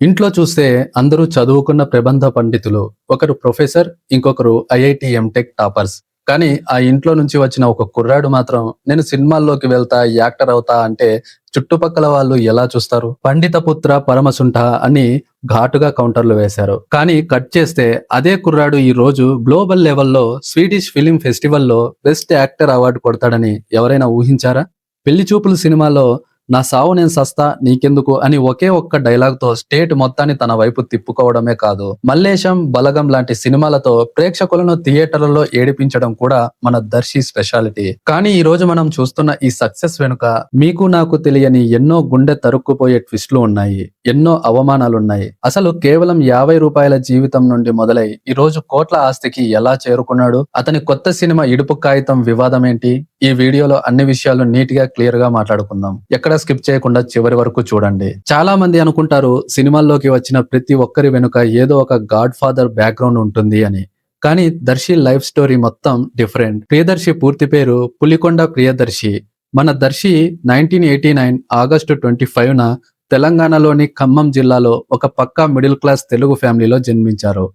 ఇంట్లో చూస్తే అందరూ చదువుకున్న ప్రబంధ పండితులు. ఒకరు ప్రొఫెసర్, ఇంకొకరు ఐఐటీ ఎంటెక్ టాపర్స్. కానీ ఆ ఇంట్లో నుంచి వచ్చిన ఒక కుర్రాడు మాత్రం నేను సినిమాల్లోకి వెళ్తా, యాక్టర్ అవుతా అంటే చుట్టుపక్కల వాళ్ళు ఎలా చూస్తారు? పండిత పుత్ర పరమసుంఠ అని ఘాటుగా కౌంటర్లు వేశారు. కానీ కట్ చేస్తే అదే కుర్రాడు ఈ రోజు గ్లోబల్ లెవెల్‌లో స్వీడిష్ ఫిల్మ్ ఫెస్టివల్‌లో బెస్ట్ యాక్టర్ అవార్డు కొడతాడని ఎవరైనా ఊహించారా? పెళ్లి చూపులు సినిమాలో నా సావు నేను సస్తా నీకెందుకు అని ఒకే ఒక్క డైలాగ్‌తో స్టేట్ మొత్తాన్ని తన వైపు తిప్పుకోవడమే కాదు, మల్లేశం, బలగం లాంటి సినిమాలతో ప్రేక్షకులను థియేటర్లలో ఏడిపించడం కూడా మన దర్శి స్పెషాలిటీ. కానీ ఈ రోజు మనం చూస్తున్న ఈ సక్సెస్ వెనుక మీకు నాకు తెలియని ఎన్నో గుండె తరుక్కుపోయే ట్విస్టులు ఉన్నాయి. ఎన్నో అవమానాలున్నాయి. అసలు కేవలం రూ. 50 జీవితం నుండి మొదలై ఈ రోజు కోట్ల ఆస్తికి ఎలా చేరుకున్నాడు? అతని కొత్త సినిమా ఇడుపు కాగితం వివాదం ఏంటి? ఈ వీడియోలో అన్ని విషయాలు నీట్ గా క్లియర్ గా మాట్లాడుకుందాం. ఎక్కడ స్కిప్ చేయకుండా చివరి వరకు చూడండి. చాలా మంది అనుకుంటారు సినిమాల్లోకి వచ్చిన ప్రతి ఒక్కరి వెనుక ఏదో ఒక గాడ్ ఫాదర్ బ్యాక్గ్రౌండ్ ఉంటుంది అని. కానీ దర్శి లైఫ్ స్టోరీ మొత్తం డిఫరెంట్. ప్రియదర్శి పూర్తి పేరు పులికొండ ప్రియదర్శి. మన దర్శి 1989 ఆగస్టు 25న తెలంగాణలోని ఖమ్మం జిల్లాలో ఒక పక్కా మిడిల్ క్లాస్ తెలుగు ఫ్యామిలీలో జన్మించారు.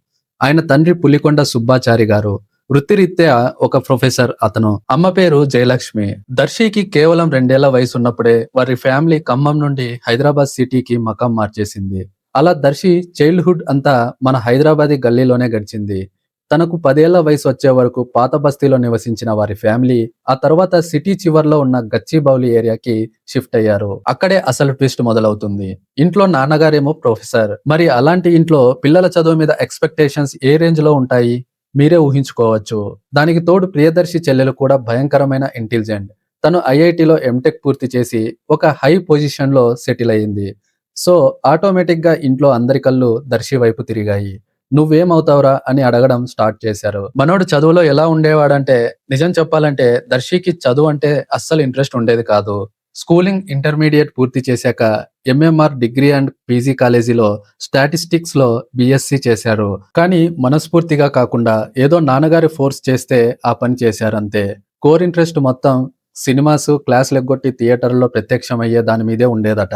ఆయన తండ్రి పులికొండ సుబ్బాచారి గారు. వృత్తిరీత్యా ఒక ప్రొఫెసర్ అతను. అమ్మ పేరు జయలక్ష్మి. దర్శికి కేవలం 2 ఏళ్ల వయసు ఉన్నప్పుడే వారి ఫ్యామిలీ ఖమ్మం నుండి హైదరాబాద్ సిటీకి మకాం మార్చేసింది. అలా దర్శి చైల్డ్హుడ్ అంతా మన హైదరాబాదీ గల్లీలోనే గడిచింది. తనకు 10 ఏళ్ల వయసు వచ్చే వరకు పాత బస్తీలో నివసించిన వారి ఫ్యామిలీ ఆ తర్వాత సిటీ చివర్లో ఉన్న గచ్చిబౌలి ఏరియాకి షిఫ్ట్ అయ్యారు. అక్కడే అసలు ట్విస్ట్ మొదలవుతుంది. ఇంట్లో నాన్నగారేమో ప్రొఫెసర్. మరి అలాంటి ఇంట్లో పిల్లల చదువు మీద ఎక్స్పెక్టేషన్స్ ఏ రేంజ్ లో ఉంటాయి? మీరే ఊహించుకోవచ్చు. దానికి తోడు ప్రియదర్శి చెల్లెలు కూడా భయంకరమైన ఇంటెలిజెంట్. తను ఐఐటిలో ఎంటెక్ పూర్తి చేసి ఒక హై పొజిషన్ లో సెటిల్ అయింది. సో ఆటోమేటిక్ గా ఇంట్లో అందరి కళ్ళు దర్శి వైపు తిరిగాయి. నువ్వేమవుతావురా అని అడగడం స్టార్ట్ చేశారు. మనోడు చదువులో ఎలా ఉండేవాడంటే, నిజం చెప్పాలంటే దర్శికి చదువు అంటే అస్సలు ఇంట్రెస్ట్ ఉండేది కాదు. స్కూలింగ్ ఇంటర్మీడియట్ పూర్తి చేశాక ఎంఎంఆర్ డిగ్రీ అండ్ పీజీ కాలేజీలో స్టాటిస్టిక్స్ లో బిఎస్సి చేశారు. కానీ మనస్ఫూర్తిగా కాకుండా ఏదో నాన్నగారి ఫోర్స్ చేస్తే ఆ పని చేశారంతే. కోర్ ఇంట్రెస్ట్ మొత్తం సినిమాస్, క్లాసులు ఎగ్గొట్టి థియేటర్లో ప్రత్యక్షమయ్యే దాని మీదే ఉండేదట.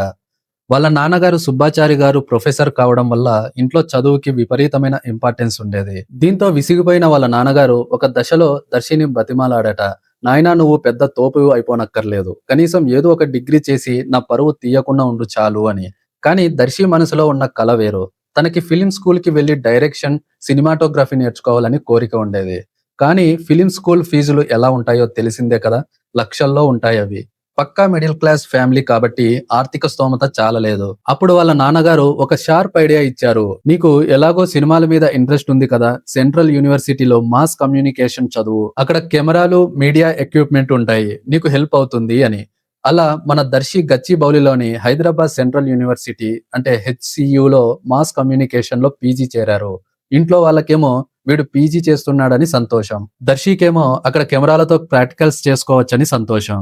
వాళ్ళ నాన్నగారు సుబ్బాచారి గారు ప్రొఫెసర్ కావడం వల్ల ఇంట్లో చదువుకి విపరీతమైన ఇంపార్టెన్స్ ఉండేది. దీంతో విసిగిపోయిన వాళ్ళ నాన్నగారు ఒక దశలో దర్శిని బతిమాలాడట. నాయనా, నువ్వు పెద్ద తోపు అయిపోనక్కర్లేదు, కనీసం ఏదో ఒక డిగ్రీ చేసి నా పరువు తీయకుండా ఉండు చాలు అని. కానీ దర్శి మనసులో ఉన్న కల వేరు. తనకి ఫిలిం స్కూల్ కి వెళ్లి డైరెక్షన్, సినిమాటోగ్రఫీ నేర్చుకోవాలని కోరిక ఉండేది. కానీ ఫిలిం స్కూల్ ఫీజులు ఎలా ఉంటాయో తెలిసిందే కదా. లక్షల్లో ఉంటాయి అవి. పక్కా మిడిల్ క్లాస్ ఫ్యామిలీ కాబట్టి ఆర్థిక స్తోమత చాలలేదు. అప్పుడు వాళ్ళ నాన్నగారు ఒక షార్ప్ ఐడియా ఇచ్చారు. నీకు ఎలాగో సినిమాల మీద ఇంట్రెస్ట్ ఉంది కదా, సెంట్రల్ యూనివర్సిటీలో మాస్ కమ్యూనికేషన్ చదువు. అక్కడ కెమెరాలు, మీడియా ఎక్విప్మెంట్ ఉంటాయి, నీకు హెల్ప్ అవుతుంది అని. అలా మన దర్శి గచ్చిబౌలిలోని హైదరాబాద్ సెంట్రల్ యూనివర్సిటీ అంటే హెచ్సియులో మాస్ కమ్యూనికేషన్ లో పీజీ చేరారు. ఇంట్లో వాళ్ళకేమో వీడు పీజీ చేస్తున్నాడని సంతోషం. దర్శికేమో అక్కడ కెమెరాలతో ప్రాక్టికల్స్ చేసుకోవచ్చని సంతోషం.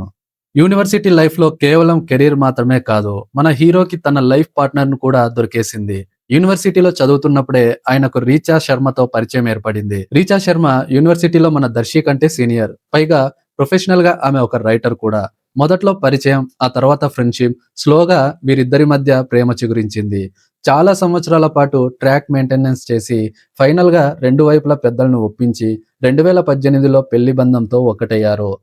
యూనివర్సిటీ లైఫ్ లో కేవలం కెరీర్ మాత్రమే కాదు, మన హీరోకి తన లైఫ్ పార్ట్నర్ ను కూడా దొరికేసింది. యూనివర్సిటీలో చదువుతున్నప్పుడే ఆయనకు రీచా శర్మతో పరిచయం ఏర్పడింది. రీచా శర్మ యూనివర్సిటీలో మన దర్శి కంటే సీనియర్. పైగా ప్రొఫెషనల్ గా ఆమె ఒక రైటర్ కూడా. మొదట్లో పరిచయం, ఆ తర్వాత ఫ్రెండ్షిప్. స్లోగా వీరిద్దరి మధ్య ప్రేమ చిగురించింది. చాలా సంవత్సరాల పాటు ట్రాక్ మెయింటెనెన్స్ చేసి ఫైనల్ గా రెండు వైపుల పెద్దలను ఒప్పించి 2018లో పెళ్లి బంధంతో ఒకటయ్యారు.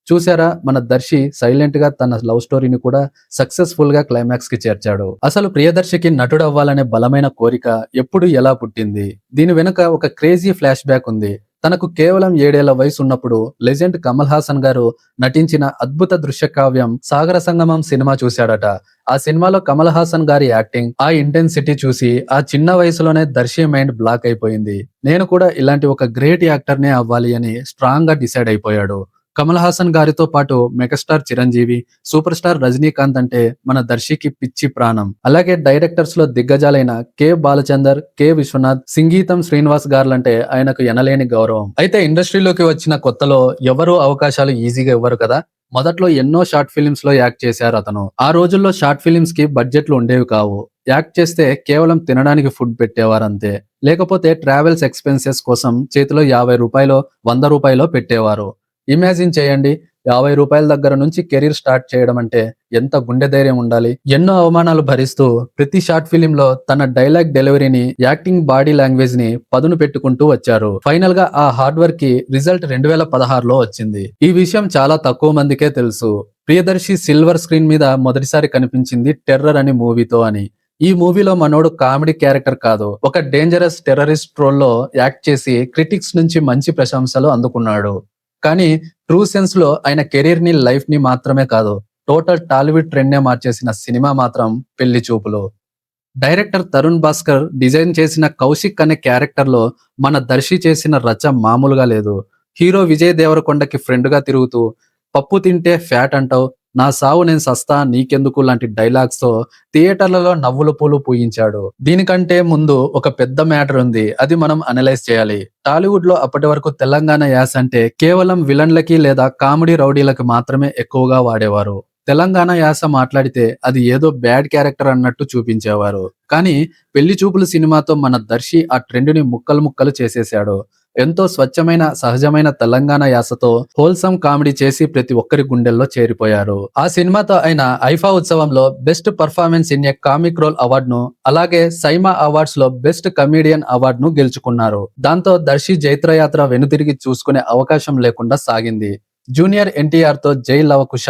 చూసారా, మన దర్శి సైలెంట్ గా తన లవ్ స్టోరీని కూడా సక్సెస్ఫుల్ గా క్లైమాక్స్ కి చేర్చాడు. అసలు ప్రియదర్శికి నటుడు అవ్వాలనే బలమైన కోరిక ఎప్పుడు, ఎలా పుట్టింది? దీని వెనుక ఒక క్రేజీ ఫ్లాష్ బ్యాక్ ఉంది. తనకు కేవలం 7 ఏళ్ల వయసు ఉన్నప్పుడు లెజెండ్ కమల్ హాసన్ గారు నటించిన అద్భుత దృశ్య కావ్యం సాగర సంగమం సినిమా చూశాడట. ఆ సినిమాలో కమల్ హాసన్ గారి యాక్టింగ్, ఆ ఇంటెన్సిటీ చూసి ఆ చిన్న వయసులోనే దర్శి మైండ్ బ్లాక్ అయిపోయింది. నేను కూడా ఇలాంటి ఒక గ్రేట్ యాక్టర్ నే అవ్వాలి అని స్ట్రాంగ్ గా డిసైడ్ అయిపోయాడు. కమల్ హాసన్ గారితో పాటు megastar Chiranjeevi, super star Rajinikanth అంటే మన దర్శికి పిచ్చి ప్రాణం. అలాగే డైరెక్టర్స్ లో దిగ్గజాలైన కె బాలచందర్, కె విశ్వనాథ్, సింగీతం శ్రీనివాస్ గారులంటే ఆయనకు ఎనలేని గౌరవం. అయితే ఇండస్ట్రీలోకి వచ్చిన కొత్తలో ఎవరూ అవకాశాలు ఈజీగా ఇవ్వరు కదా. మొదట్లో ఎన్నో షార్ట్ ఫిలిమ్స్ లో యాక్ట్ చేశారు అతను. ఆ రోజుల్లో షార్ట్ ఫిలిమ్స్ కి బడ్జెట్లు ఉండేవి కావు. యాక్ట్ చేస్తే కేవలం తినడానికి ఫుడ్ పెట్టేవారంతే. లేకపోతే ట్రావెల్స్ ఎక్స్పెన్సెస్ కోసం చేతిలో రూ. 50, రూ. 100 పెట్టేవారు. ఇమాజిన్ చేయండి, రూ. 50 దగ్గర నుంచి కెరీర్ స్టార్ట్ చేయడం అంటే ఎంత గుండె ధైర్యం ఉండాలి. ఎన్నో అవమానాలు భరిస్తూ ప్రతి షార్ట్ ఫిలిం లో తన డైలాగ్ డెలివరీని, యాక్టింగ్, బాడీ లాంగ్వేజ్ ని పదును పెట్టుకుంటూ వచ్చారు. ఫైనల్ గా ఆ హార్డ్ వర్క్ కి రిజల్ట్ 2016లో వచ్చింది. ఈ విషయం చాలా తక్కువ మందికే తెలుసు. ప్రియదర్శి సిల్వర్ స్క్రీన్ మీద మొదటిసారి కనిపించింది టెర్రర్ అనే మూవీతో అని. ఈ మూవీలో మనోడు కామెడీ క్యారెక్టర్ కాదు, ఒక డేంజరస్ టెర్రరిస్ట్ రోల్ లో యాక్ట్ చేసి క్రిటిక్స్ నుంచి మంచి ప్రశంసలు అందుకున్నాడు. కానీ ట్రూ సెన్స్ లో ఆయన కెరీర్ ని, లైఫ్ ని మాత్రమే కాదు, టోటల్ టాలీవుడ్ ట్రెండ్ నే మార్చేసిన సినిమా మాత్రం పెళ్లి చూపులు. డైరెక్టర్ తరుణ్ భాస్కర్ డిజైన్ చేసిన కౌశిక్ అనే క్యారెక్టర్ లో మన దర్శి చేసిన రచ మామూలుగా లేదు. హీరో విజయ్ దేవరకొండకి ఫ్రెండ్ గా తిరుగుతూ పప్పు తింటే ఫ్యాట్ అంటావు, నా సావు నేను సస్తా నీకెందుకు లాంటి డైలాగ్స్ తో థియేటర్లలో నవ్వుల పూలు పూయించాడు. దీనికంటే ముందు ఒక పెద్ద మ్యాటర్ ఉంది, అది మనం అనలైజ్ చేయాలి. టాలీవుడ్ లో అప్పటి వరకు తెలంగాణ యాస అంటే కేవలం విలన్లకి లేదా కామెడీ రౌడీలకి మాత్రమే ఎక్కువగా వాడేవారు. తెలంగాణ యాస మాట్లాడితే అది ఏదో బ్యాడ్ క్యారెక్టర్ అన్నట్టు చూపించేవారు. కానీ పెళ్లి చూపులు సినిమాతో మన దర్శి ఆ ట్రెండ్ ని ముక్కలు ముక్కలు చేసేశాడు. ఎంతో స్వచ్ఛమైన, సహజమైన తెలంగాణ యాసతో హోల్సమ్ కామెడీ చేసి ప్రతి ఒక్కరి గుండెల్లో చేరిపోయారు. ఆ సినిమాతో ఆయన ఐఫా ఉత్సవంలో best performance in a comic role అవార్డును, అలాగే సైమా అవార్డ్స్ లో బెస్ట్ కమీడియన్ అవార్డును గెలుచుకున్నారు. దాంతో దర్శి జైత్రయాత్ర వెనుతిరిగి చూసుకునే అవకాశం లేకుండా సాగింది. జూనియర్ ఎన్టీఆర్ తో జై లవకుశ,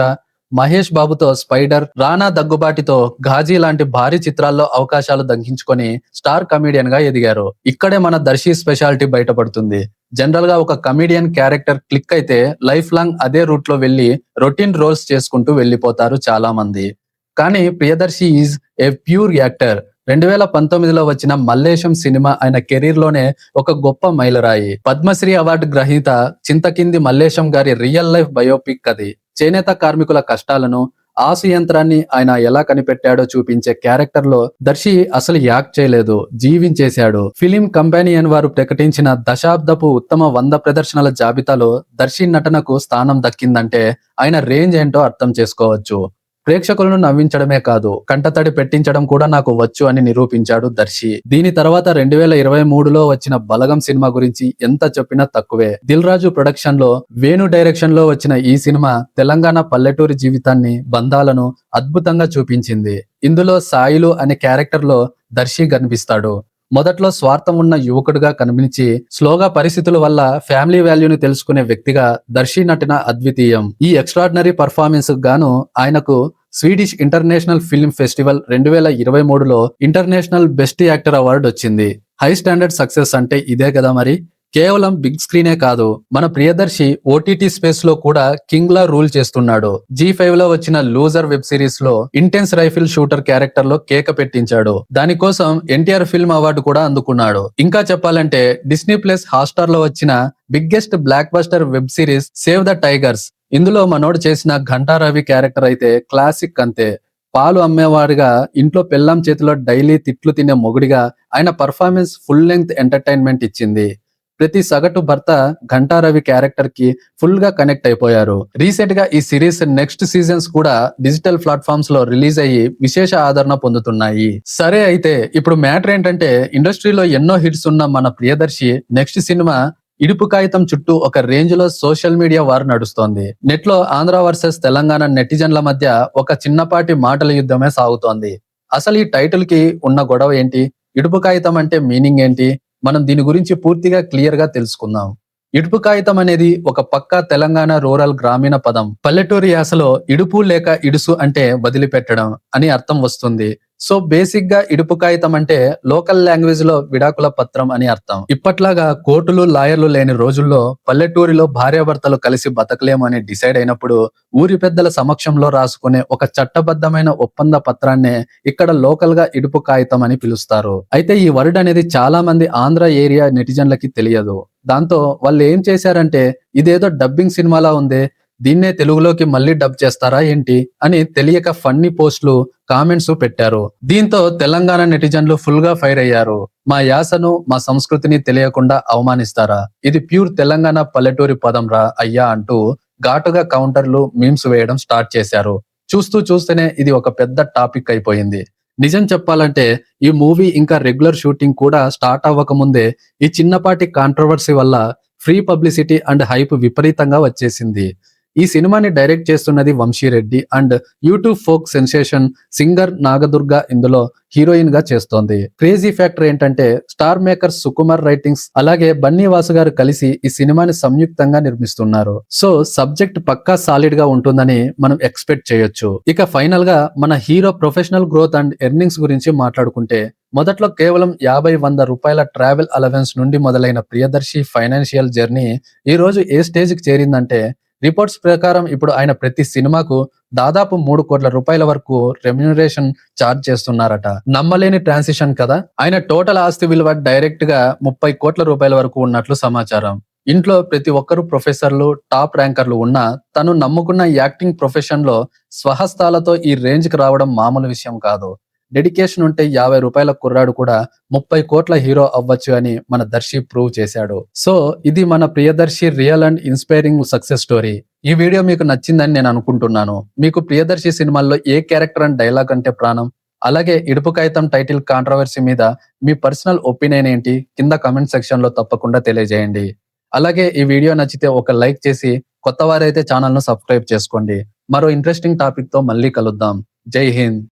మహేష్ బాబుతో స్పైడర్, రానా దగ్గుబాటితో ఘాజీ లాంటి భారీ చిత్రాల్లో అవకాశాలు దక్కించుకొని స్టార్ కమీడియన్ గా ఎదిగారు. ఇక్కడే మన దర్శి స్పెషాలిటీ బయటపడుతుంది. జనరల్ గా ఒక కమీడియన్ క్యారెక్టర్ క్లిక్ అయితే లైఫ్ లాంగ్ అదే రూట్ లో వెళ్లి రొటీన్ రోల్స్ చేసుకుంటూ వెళ్లిపోతారు చాలా మంది. కానీ Priyadarshi is a pure actor. 2019లో వచ్చిన మల్లేశం సినిమా ఆయన కెరీర్ లోనే ఒక గొప్ప మైలురాయి. పద్మశ్రీ అవార్డు గ్రహీత చింతకింది మల్లేశం గారి రియల్ లైఫ్ బయోపిక్ అది. చేనేత కార్మికుల కష్టాలను, ఆసు యంత్రాన్ని ఆయన ఎలా కనిపెట్టాడో చూపించే క్యారెక్టర్ లో దర్శి అసలు యాక్ట్ చేయలేదు, జీవించేశాడు. ఫిలిం కంపానియన్ వారు ప్రకటించిన దశాబ్దపు ఉత్తమ 100 ప్రదర్శనల జాబితాలో దర్శి నటనకు స్థానం దక్కిందంటే ఆయన రేంజ్ ఏంటో అర్థం చేసుకోవచ్చు. ప్రేక్షకులను నవ్వించడమే కాదు, కంటతడి పెట్టించడం కూడా నాకు వచ్చు అని నిరూపించాడు దర్శి. దీని తర్వాత 2023లో వచ్చిన బలగం సినిమా గురించి ఎంత చెప్పినా తక్కువే. దిల్ రాజు ప్రొడక్షన్ లో, వేణు డైరెక్షన్ లో వచ్చిన ఈ సినిమా తెలంగాణ పల్లెటూరి జీవితాన్ని, బంధాలను అద్భుతంగా చూపించింది. ఇందులో సాయిలు అనే క్యారెక్టర్ లో దర్శి కనిపిస్తాడు. మొదట్లో స్వార్థం ఉన్న యువకుడిగా కనిపించి స్లోగా పరిస్థితుల వల్ల ఫ్యామిలీ వాల్యూని తెలుసుకునే వ్యక్తిగా దర్శి నటన అద్వితీయం. ఈ ఎక్స్ట్రాడినరీ పర్ఫార్మెన్స్ గాను ఆయనకు స్వీడిష్ ఇంటర్నేషనల్ ఫిల్మ్ ఫెస్టివల్ 2023లో ఇంటర్నేషనల్ బెస్ట్ యాక్టర్ అవార్డు వచ్చింది. హై స్టాండర్డ్ సక్సెస్ అంటే ఇదే కదా మరి. కేవలం బిగ్ స్క్రీనే కాదు, మన ప్రియదర్శి ఓటీటీ స్పేస్ లో కూడా కింగ్ లా రూల్ చేస్తున్నాడు. G5 లో వచ్చిన లూజర్ వెబ్ సిరీస్ లో ఇంటెన్స్ రైఫిల్ షూటర్ క్యారెక్టర్ లో కేక పెట్టించాడు. దానికోసం ఎన్టీఆర్ ఫిల్మ్ అవార్డు కూడా అందుకున్నాడు. ఇంకా చెప్పాలంటే డిస్నీ ప్లస్ హాట్‌స్టార్ లో వచ్చిన biggest block buster web series save the tigers, ఇందులో మనోడు చేసిన ఘంటా రవి క్యారెక్టర్ అయితే క్లాసిక్ అంతే. పాలు అమ్మేవాడిగా, ఇంట్లో పెళ్ళాం చేతిలో డైలీ తిట్లు తినే మొగుడిగా ఆయన పర్ఫార్మెన్స్ ఫుల్ లెంగ్త్ ఎంటర్టైన్మెంట్ ఇచ్చింది. ప్రతి సగటు భర్త ఘంటా రవి క్యారెక్టర్ కి ఫుల్ గా కనెక్ట్ అయిపోయారు. రీసెంట్ గా ఈ సిరీస్ నెక్స్ట్ సీజన్స్ కూడా డిజిటల్ ప్లాట్ఫామ్స్ లో రిలీజ్ అయ్యి విశేష ఆదరణ పొందుతున్నాయి. సరే, అయితే ఇప్పుడు మ్యాటర్ ఏంటంటే ఇండస్ట్రీలో ఎన్నో హిట్స్ ఉన్న మన ప్రియదర్శి నెక్స్ట్ సినిమా ఇడుపు కాగితం చుట్టూ ఒక రేంజ్ లో సోషల్ మీడియా వార్ నడుస్తోంది. నెట్ లో ఆంధ్ర వర్సెస్ తెలంగాణ నెటిజన్ల మధ్య ఒక చిన్నపాటి మాటల యుద్ధమే సాగుతోంది. అసలు ఈ టైటిల్ కి ఉన్న గొడవ ఏంటి? ఇడుపు కాగితం అంటే మీనింగ్ ఏంటి? మనం దీని గురించి పూర్తిగా క్లియర్ గా తెలుసుకుందాం. ఇడుపు కాగితం అనేది ఒక పక్కా తెలంగాణ రూరల్ గ్రామీణ పదం. పల్లెటూరి యాసలో ఇడుపు లేక ఇడుసు అంటే వదిలిపెట్టడం అని అర్థం వస్తుంది. సో బేసిక్ గా ఇడుపు కాగితం అంటే లోకల్ లాంగ్వేజ్ లో విడాకుల పత్రం అని అర్థం. ఇప్పట్లాగా కోర్టులు, లాయర్లు లేని రోజుల్లో పల్లెటూరిలో భార్యాభర్తలు కలిసి బతకలేము అని డిసైడ్ అయినప్పుడు ఊరి పెద్దల సమక్షంలో రాసుకునే ఒక చట్టబద్ధమైన ఒప్పంద పత్రాన్నే ఇక్కడ లోకల్ గా ఇడుపు కాగితం అని పిలుస్తారు. అయితే ఈ వర్డ్ అనేది చాలా మంది ఆంధ్ర ఏరియా నెటిజన్లకి తెలియదు. దాంతో వాళ్ళు ఏం చేశారంటే, ఇదేదో డబ్బింగ్ సినిమాలా ఉందే, దీన్నే తెలుగులోకి మళ్ళీ డబ్ చేస్తారా ఏంటి అని తెలియక ఫన్నీ పోస్టులు, కామెంట్స్ పెట్టారు. దీంతో తెలంగాణ నెటిజన్లు ఫుల్ గా ఫైర్ అయ్యారు. మా యాసను, మా సంస్కృతిని తెలియకుండా అవమానిస్తారా? ఇది ప్యూర్ తెలంగాణ పల్లెటూరి పదం రా అయ్యా అంటూ ఘాటుగా కౌంటర్లు, మీమ్స్ వేయడం స్టార్ట్ చేశారు. చూస్తూనే ఇది ఒక పెద్ద టాపిక్ అయిపోయింది. నిజం చెప్పాలంటే ఈ మూవీ ఇంకా రెగ్యులర్ షూటింగ్ కూడా స్టార్ట్ అవ్వక ముందే ఈ చిన్నపాటి కాంట్రవర్సీ వల్ల ఫ్రీ పబ్లిసిటీ అండ్ హైప్ విపరీతంగా వచ్చేసింది. ఈ సినిమాని డైరెక్ట్ చేస్తున్నది Vamsi Reddy and YouTube folk sensation singer Nagadurga ఇందులో హీరోయిన్ గా చేస్తోంది. క్రేజీ ఫ్యాక్టర్ ఏంటంటే స్టార్ మేకర్ సుకుమార్ రైటింగ్స్ అలాగే బన్నీ వాసు గారు కలిసి ఈ సినిమాని సంయుక్తంగా నిర్మిస్తున్నారు. సో సబ్జెక్ట్ పక్కా సాలిడ్ గా ఉంటుందని మనం ఎక్స్పెక్ట్ చేయొచ్చు. ఇక ఫైనల్ గా మన hero professional growth and earnings గురించి మాట్లాడుకుంటే మొదట్లో కేవలం 50-100 రూపాయల ట్రావెల్ అలవెన్స్ నుండి మొదలైన ప్రియదర్శి ఫైనాన్షియల్ జర్నీ ఈ రోజు ఏ స్టేజ్ కి చేరిందంటే రిపోర్ట్స్ ప్రకారం ఇప్పుడు ఆయన ప్రతి సినిమాకు దాదాపు 3 కోట్ల రూపాయల వరకు రెమ్యూనరేషన్ ఛార్జ్ చేస్తున్నారట. నమ్మలేని ట్రాన్సిషన్ కదా. ఆయన టోటల్ ఆస్తి విలువ డైరెక్ట్ గా 30 కోట్ల రూపాయల వరకు ఉన్నట్లు సమాచారం. ఇంట్లో ప్రతి ఒక్కరు ప్రొఫెసర్లు టాప్ ర్యాంకర్లు ఉన్నా తను నమ్ముకున్న యాక్టింగ్ ప్రొఫెషన్ లో స్వహస్తాలతో ఈ రేంజ్ కి రావడం మామూలు విషయం కాదు. డెడికేషన్ ఉంటే 50 రూపాయల కుర్రాడు కూడా 30 కోట్ల హీరో అవ్వచ్చు అని మన దర్శి ప్రూవ్ చేశాడు. సో ఇది మన Priyadarshi real and inspiring success story. ఈ వీడియో మీకు నచ్చిందని నేను అనుకుంటున్నాను. మీకు ప్రియదర్శి సినిమాల్లో ఏ క్యారెక్టర్ అండ్ డైలాగ్ అంటే ప్రాణం? అలాగే ఇడుపు కాగితం టైటిల్ కాంట్రవర్సీ మీద మీ పర్సనల్ ఒపీనియన్ ఏంటి? కింద కమెంట్ సెక్షన్ లో తప్పకుండా తెలియజేయండి. అలాగే ఈ వీడియో నచ్చితే ఒక లైక్ చేసి కొత్త వారైతే ఛానల్ ను సబ్స్క్రైబ్ చేసుకోండి. మరో ఇంట్రెస్టింగ్ టాపిక్ తో మళ్ళీ కలుద్దాం. జై హింద్.